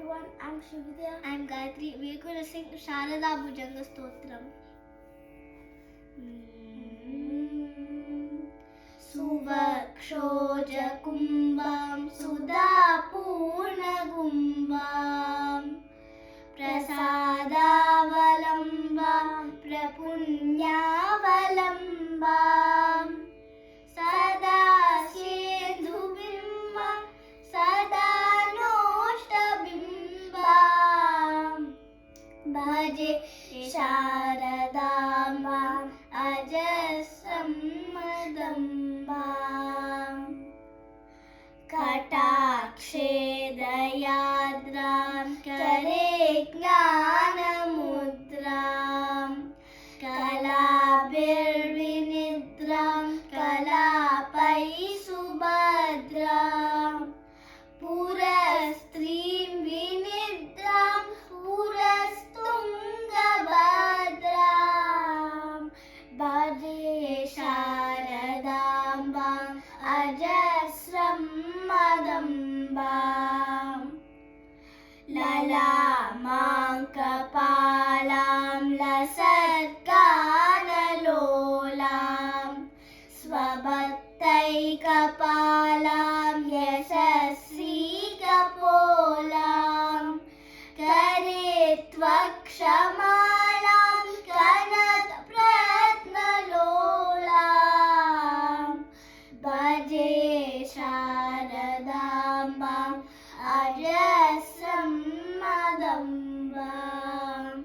everyone, I'm Shividya. I'm Gayatri. We're going to sing Sharada Bhujanga Stotram. Suvakshojekumbam Sudapurnagुम्बां Prasadavalambaं Prapunyavalambaं Sada Sindhubimbam Sada Noshtabimbam Bhaje Sharadambam Ajasram Madambam Katakshe Dayadram Kare Jnanamudram Kalabirvinidram Kalapai Subhadram Purastrim Vinidram Purastungabhadram Bhaje Sharadambam Ajasram Madambam Lalamang Kapalam Lasatkanalolam Swabattai Kapalam Yasasri Kapolam Karitvaksamalam Kanat Pratnalolam Bhaje Sharadambam Ajasram Madambam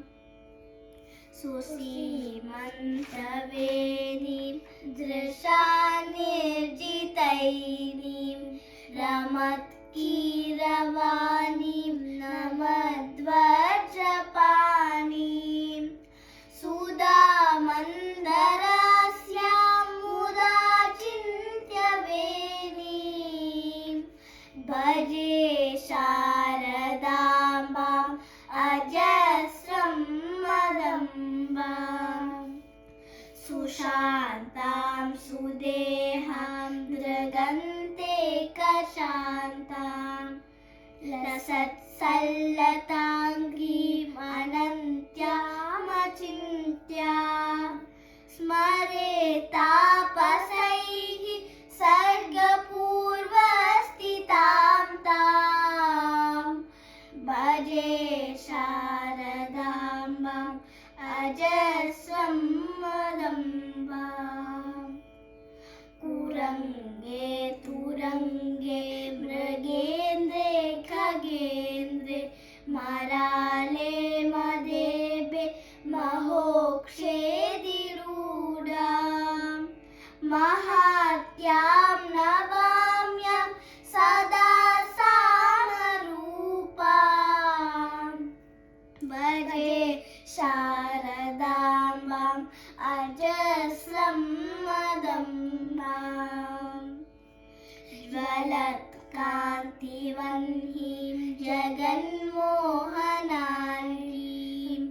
Susimantavenim Drishanirjitainim Ramatkiravanim Namadvajrapanim Sudamandarasyam Mudachintyavenim Bhaje Sharadambam Ajasram Madambam Sushantam Sudeham Dragante Kashantam Lasatsallatangim Anantyamachintya Smaretapasaihi Sargapurvastitam tam Bhaje Sharadambam Ajasram Madambam Kurange Turange Mragendre Khagendre Marale Madebe Mahokshe Dirudam Mahatyam Navamyam Sada Samarupam Bhaje Sharadambam Ajasram Madambam Jvalat Kantivanhim Jaganmohananhim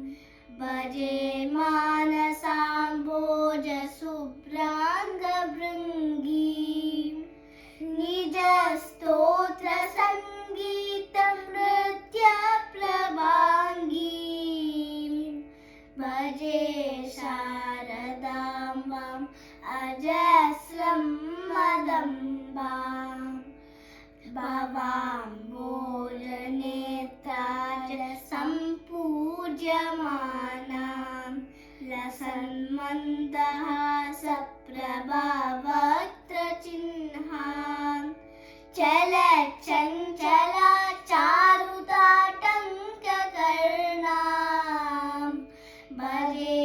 Bhaje Manasambhoja Subranga Bringim Nija Stotra Sangeetam Nritya Prabhangim Bhaje Sharadambam Ajasram Madambam Bhavam Bhojanetraja Sampujyamanam Lasanmandahasa Prabhavatra Chinham Chalachanchala Charutatanka Karnam Bhaje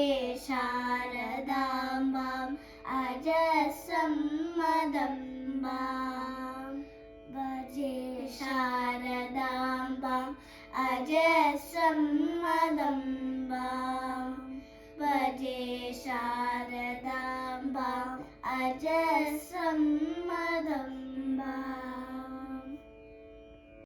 Sharadambam Ajasram Madambam Bhaje Sharadambam Ajasram Madambam Bhaje Sharadambam Ajasram